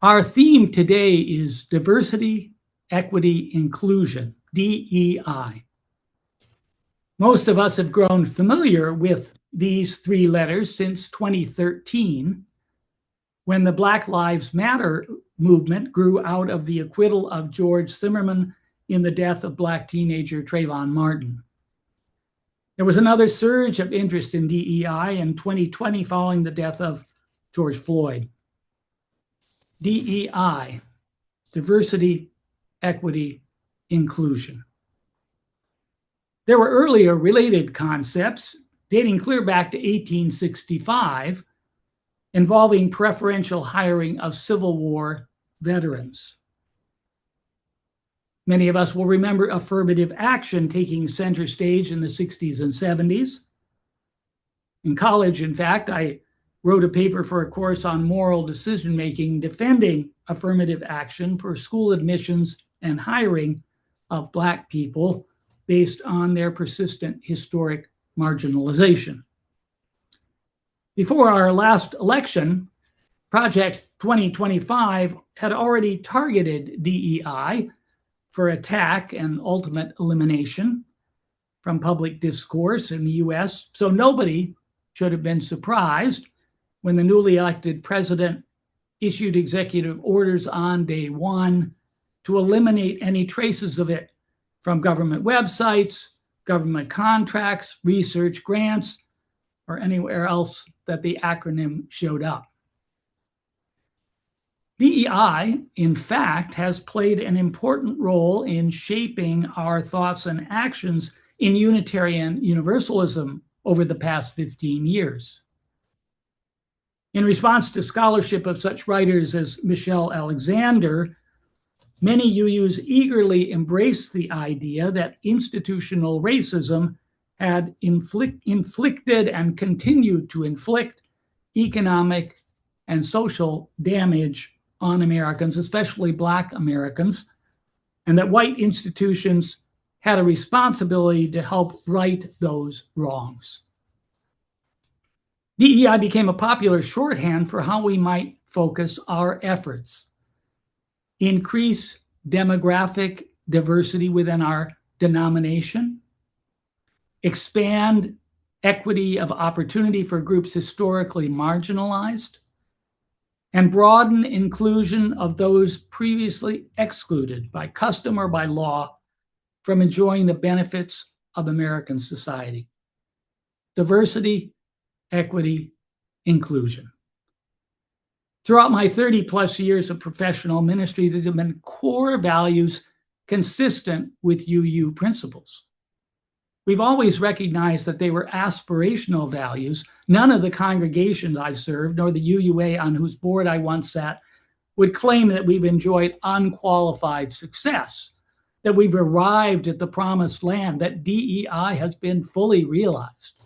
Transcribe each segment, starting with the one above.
Our theme today is diversity, equity, inclusion, DEI. Most of us have grown familiar with these three letters since 2013, when the Black Lives Matter movement grew out of the acquittal of George Zimmerman in the death of Black teenager Trayvon Martin. There was another surge of interest in DEI in 2020 following the death of George Floyd. DEI, diversity, equity, inclusion. There were earlier related concepts dating clear back to 1865 involving preferential hiring of Civil War veterans. Many of us will remember affirmative action taking center stage in the 60s and 70s. In college, in fact, I wrote a paper for a course on moral decision-making defending affirmative action for school admissions and hiring of Black people based on their persistent historic marginalization. Before our last election, Project 2025 had already targeted DEI for attack and ultimate elimination from public discourse in the US, so nobody should have been surprised when the newly elected president issued executive orders on day one to eliminate any traces of it from government websites, government contracts, research grants, or anywhere else that the acronym showed up. DEI, in fact, has played an important role in shaping our thoughts and actions in Unitarian Universalism over the past 15 years. In response to scholarship of such writers as Michelle Alexander, many UUs eagerly embraced the idea that institutional racism had inflicted and continued to inflict economic and social damage on Americans, especially Black Americans, and that white institutions had a responsibility to help right those wrongs. DEI became a popular shorthand for how we might focus our efforts. Increase demographic diversity within our denomination, expand equity of opportunity for groups historically marginalized, and broaden inclusion of those previously excluded by custom or by law from enjoying the benefits of American society. Diversity, equity, inclusion. Throughout my 30 plus years of professional ministry, there have been core values consistent with UU principles. We've always recognized that they were aspirational values. None of the congregations I've served, nor the UUA on whose board I once sat, would claim that we've enjoyed unqualified success, that we've arrived at the promised land, that DEI has been fully realized.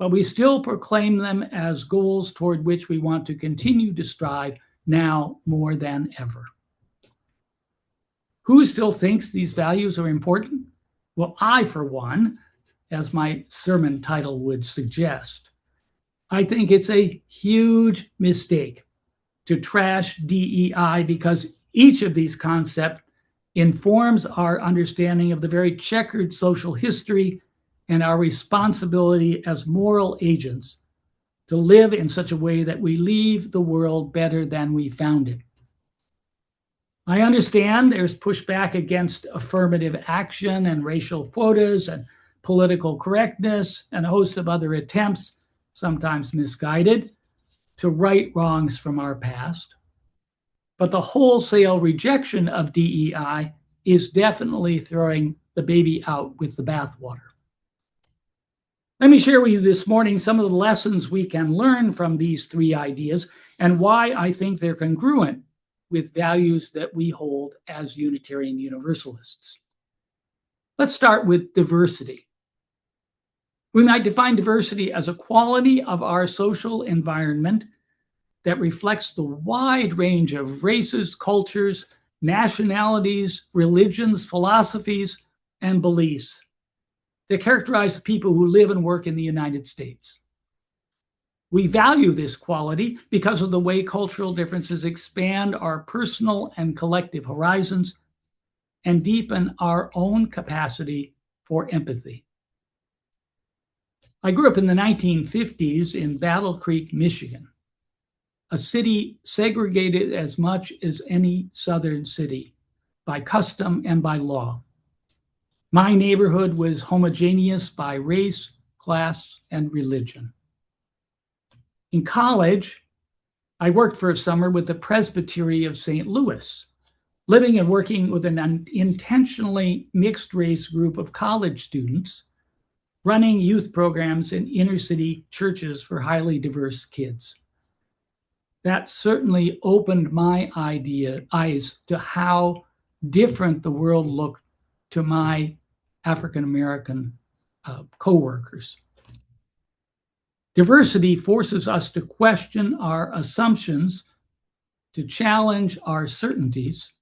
But we still proclaim them as goals toward which we want to continue to strive now more than ever. Who still thinks these values are important? Well, I, for one, as my sermon title would suggest, I think it's a huge mistake to trash DEI because each of these concepts informs our understanding of the very checkered social history and our responsibility as moral agents to live in such a way that we leave the world better than we found it. I understand there's pushback against affirmative action and racial quotas and political correctness and a host of other attempts, sometimes misguided, to right wrongs from our past. But the wholesale rejection of DEI is definitely throwing the baby out with the bathwater. Let me share with you this morning some of the lessons we can learn from these three ideas and why I think they're congruent with values that we hold as Unitarian Universalists. Let's start with diversity. We might define diversity as a quality of our social environment that reflects the wide range of races, cultures, nationalities, religions, philosophies, and beliefs that characterize the people who live and work in the United States. We value this quality because of the way cultural differences expand our personal and collective horizons and deepen our own capacity for empathy. I grew up in the 1950s in Battle Creek, Michigan, a city segregated as much as any southern city by custom and by law. My neighborhood was homogeneous by race, class, and religion. In college, I worked for a summer with the Presbytery of St. Louis, living and working with an intentionally mixed-race group of college students, running youth programs in inner-city churches for highly diverse kids. That certainly opened my eyes to how different the world looked to my African-American coworkers. Diversity forces us to question our assumptions, to challenge our certainties,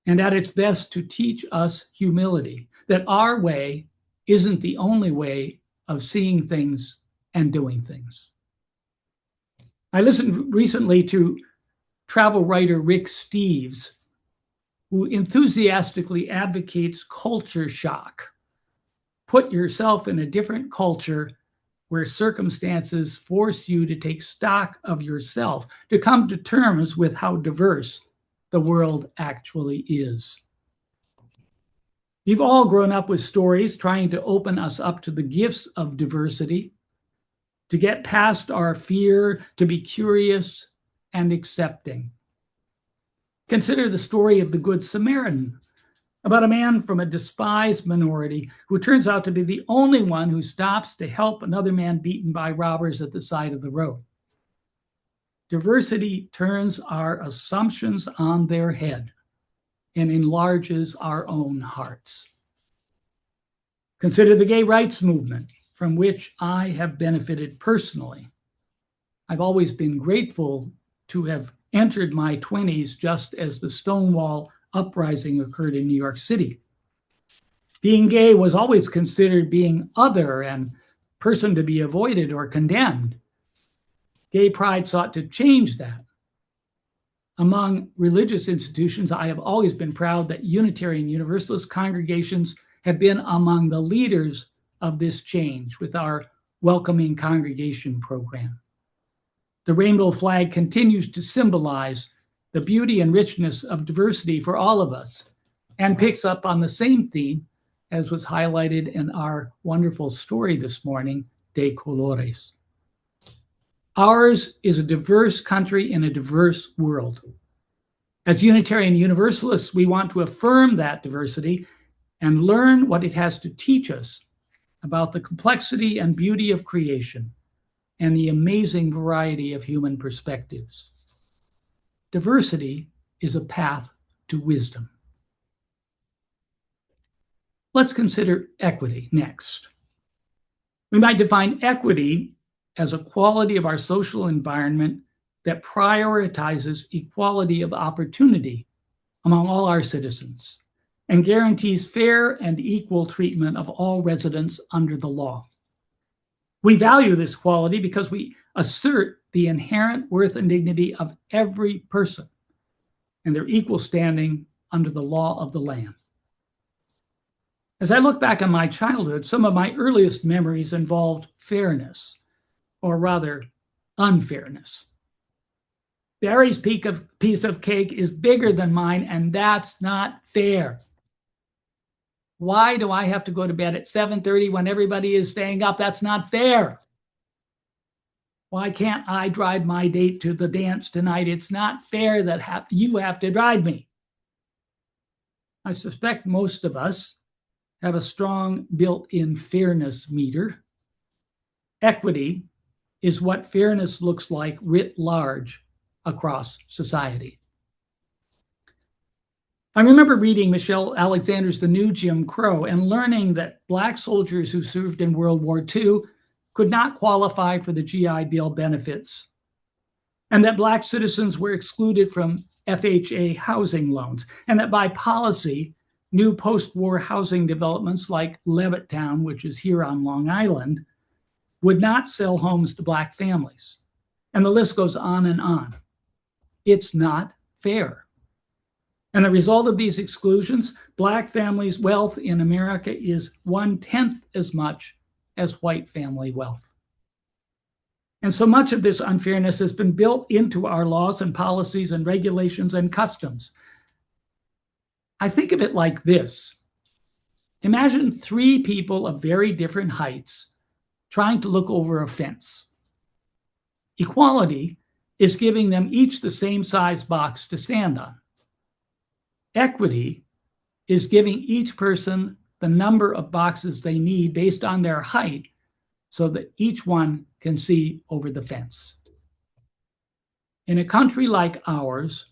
and at its best to teach us humility, that our way isn't the only way of seeing things and doing things. I listened recently to travel writer Rick Steves, who enthusiastically advocates culture shock. Put yourself in a different culture where circumstances force you to take stock of yourself, to come to terms with how diverse the world actually is. You've all grown up with stories trying to open us up to the gifts of diversity, to get past our fear, to be curious and accepting. Consider the story of the Good Samaritan, about a man from a despised minority who turns out to be the only one who stops to help another man beaten by robbers at the side of the road. Diversity turns our assumptions on their head and enlarges our own hearts. Consider the gay rights movement, from which I have benefited personally. I've always been grateful to have entered my 20s just as the Stonewall uprising occurred in New York City. Being gay was always considered being other and person to be avoided or condemned. Gay pride sought to change that. Among religious institutions, I have always been proud that Unitarian Universalist congregations have been among the leaders of this change with our Welcoming Congregation program. The rainbow flag continues to symbolize the beauty and richness of diversity for all of us and picks up on the same theme as was highlighted in our wonderful story this morning, De Colores. Ours is a diverse country in a diverse world. As Unitarian Universalists, we want to affirm that diversity and learn what it has to teach us about the complexity and beauty of creation and the amazing variety of human perspectives. Diversity is a path to wisdom. Let's consider equity next. We might define equity as a quality of our social environment that prioritizes equality of opportunity among all our citizens and guarantees fair and equal treatment of all residents under the law. We value this quality because we assert the inherent worth and dignity of every person and their equal standing under the law of the land. As I look back on my childhood, some of my earliest memories involved fairness, or rather, unfairness. Barry's piece of cake is bigger than mine, and that's not fair. Why do I have to go to bed at 7:30 when everybody is staying up? That's not fair. Why can't I drive my date to the dance tonight? It's not fair that you have to drive me. I suspect most of us have a strong built-in fairness meter. Equity is what fairness looks like writ large across society. I remember reading Michelle Alexander's The New Jim Crow and learning that Black soldiers who served in World War II could not qualify for the GI Bill benefits, and that Black citizens were excluded from FHA housing loans, and that by policy, new post-war housing developments like Levittown, which is here on Long Island, would not sell homes to Black families. And the list goes on and on. It's not fair. And the result of these exclusions, Black families' wealth in America is 1/10 as much as white family wealth. And so much of this unfairness has been built into our laws and policies and regulations and customs. I think of it like this. Imagine 3 people of very different heights trying to look over a fence. Equality is giving them each the same size box to stand on. Equity is giving each person the number of boxes they need based on their height so that each one can see over the fence. In a country like ours,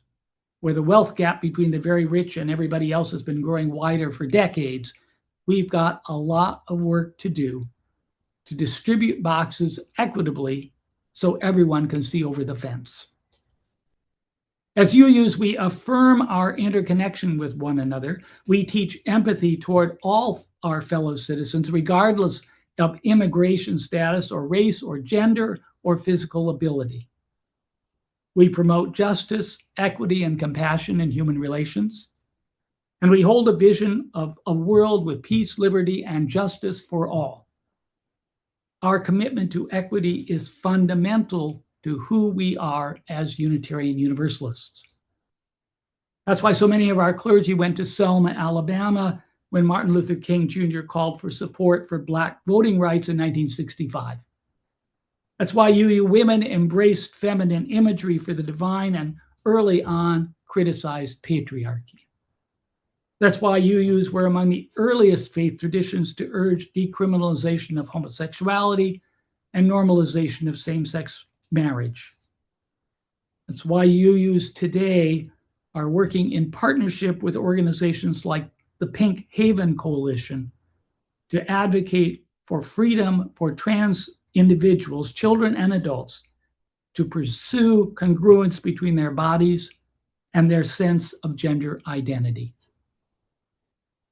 where the wealth gap between the very rich and everybody else has been growing wider for decades, we've got a lot of work to do to distribute boxes equitably so everyone can see over the fence. As UUs, we affirm our interconnection with one another. We teach empathy toward all our fellow citizens, regardless of immigration status or race or gender or physical ability. We promote justice, equity, and compassion in human relations. And we hold a vision of a world with peace, liberty, and justice for all. Our commitment to equity is fundamental to who we are as Unitarian Universalists. That's why so many of our clergy went to Selma, Alabama, when Martin Luther King Jr. called for support for Black voting rights in 1965. That's why UU women embraced feminine imagery for the divine and early on criticized patriarchy. That's why UUs were among the earliest faith traditions to urge decriminalization of homosexuality and normalization of same-sex marriage. That's why UUs today are working in partnership with organizations like the Pink Haven Coalition to advocate for freedom for trans individuals, children and adults, to pursue congruence between their bodies and their sense of gender identity.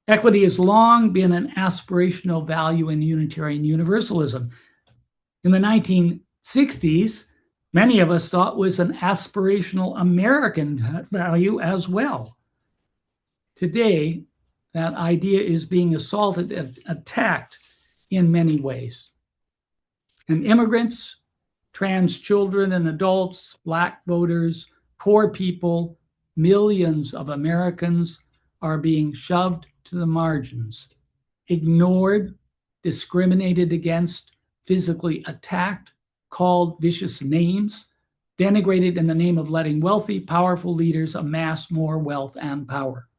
Equity has long been an aspirational value in Unitarian Universalism. In the 1960s, many of us thought was an aspirational American value as well. Today, that idea is being assaulted and attacked in many ways. And immigrants, trans children and adults, Black voters, poor people, millions of Americans are being shoved to the margins, ignored, discriminated against, physically attacked, called vicious names, denigrated in the name of letting wealthy, powerful leaders amass more wealth and power.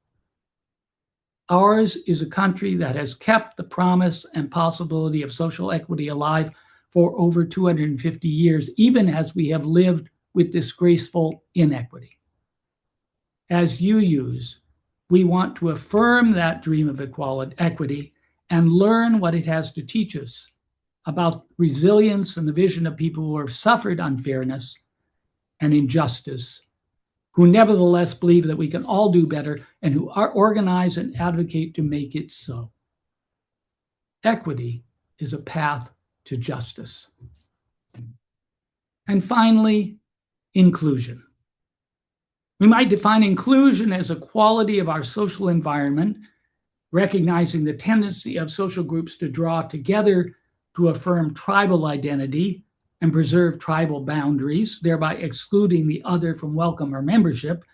Ours is a country that has kept the promise and possibility of social equity alive for over 250 years, even as we have lived with disgraceful inequity. As UUs, we want to affirm that dream of equity and learn what it has to teach us about resilience and the vision of people who have suffered unfairness and injustice, who nevertheless believe that we can all do better and who are organized and advocate to make it so. Equity is a path to justice. And finally, inclusion. We might define inclusion as a quality of our social environment, recognizing the tendency of social groups to draw together to affirm tribal identity and preserve tribal boundaries, thereby excluding the other from welcome or membership,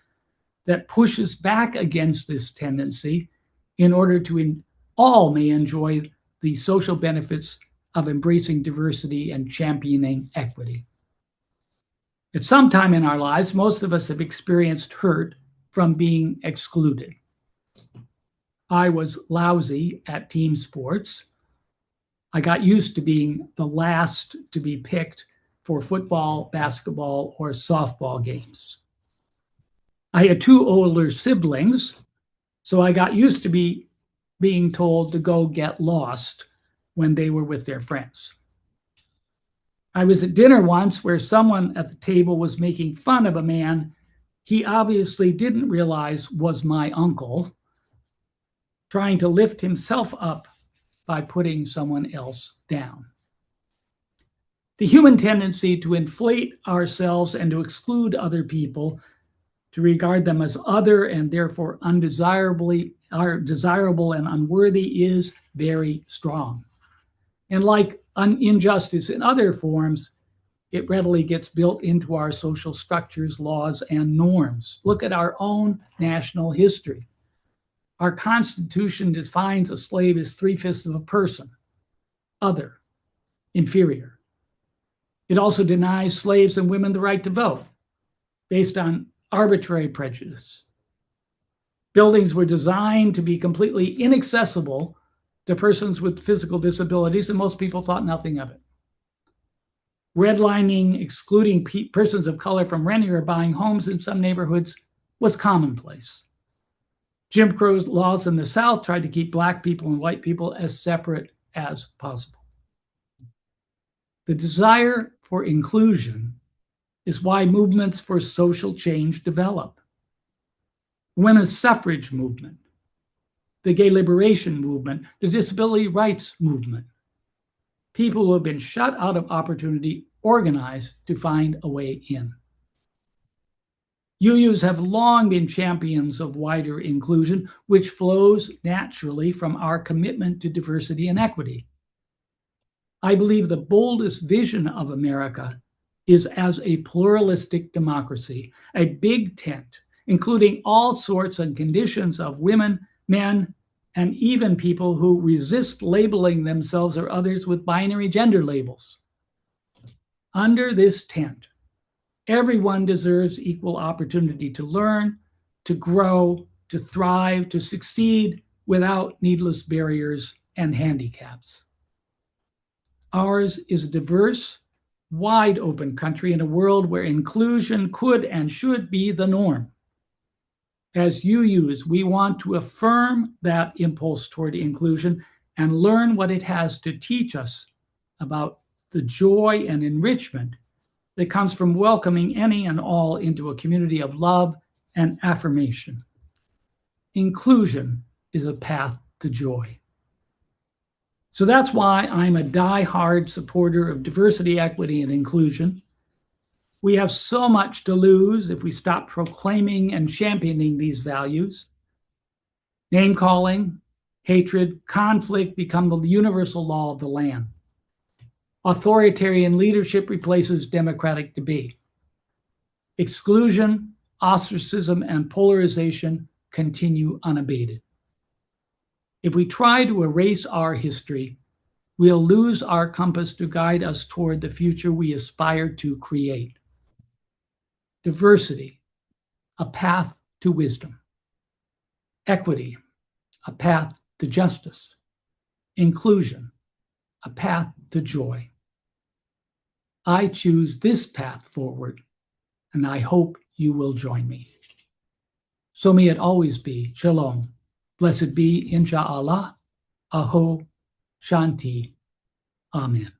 that pushes back against this tendency in order to all may enjoy the social benefits of embracing diversity and championing equity. At some time in our lives, most of us have experienced hurt from being excluded. I was lousy at team sports. I got used to being the last to be picked for football, basketball, or softball games. I had 2 older siblings, so I got used to being told to go get lost when they were with their friends. I was at dinner once where someone at the table was making fun of a man he obviously didn't realize was my uncle, trying to lift himself up by putting someone else down. The human tendency to inflate ourselves and to exclude other people, to regard them as other and therefore desirable and unworthy, is very strong. And like injustice in other forms, it readily gets built into our social structures, laws, and norms. Look at our own national history. Our Constitution defines a slave as 3/5 of a person, other, inferior. It also denies slaves and women the right to vote based on arbitrary prejudice. Buildings were designed to be completely inaccessible to persons with physical disabilities, and most people thought nothing of it. Redlining, excluding persons of color from renting or buying homes in some neighborhoods, was commonplace. Jim Crow laws in the South tried to keep Black people and white people as separate as possible. The desire for inclusion is why movements for social change develop. The women's suffrage movement, the gay liberation movement, the disability rights movement. People who have been shut out of opportunity organize to find a way in. UUs have long been champions of wider inclusion, which flows naturally from our commitment to diversity and equity. I believe the boldest vision of America is as a pluralistic democracy, a big tent, including all sorts and conditions of women, men, and even people who resist labeling themselves or others with binary gender labels. Under this tent, everyone deserves equal opportunity to learn, to grow, to thrive, to succeed without needless barriers and handicaps. Ours is a diverse, wide open country in a world where inclusion could and should be the norm. As UUs, we want to affirm that impulse toward inclusion and learn what it has to teach us about the joy and enrichment that comes from welcoming any and all into a community of love and affirmation. Inclusion is a path to joy. So that's why I'm a die-hard supporter of diversity, equity, and inclusion. We have so much to lose if we stop proclaiming and championing these values. Name-calling, hatred, conflict become the universal law of the land. Authoritarian leadership replaces democratic debate. Exclusion, ostracism, and polarization continue unabated. If we try to erase our history, we'll lose our compass to guide us toward the future we aspire to create. Diversity, a path to wisdom. Equity, a path to justice. Inclusion, a path to joy. I choose this path forward, and I hope you will join me. So may it always be. Shalom. Blessed be, inshallah. Aho. Shanti. Amen.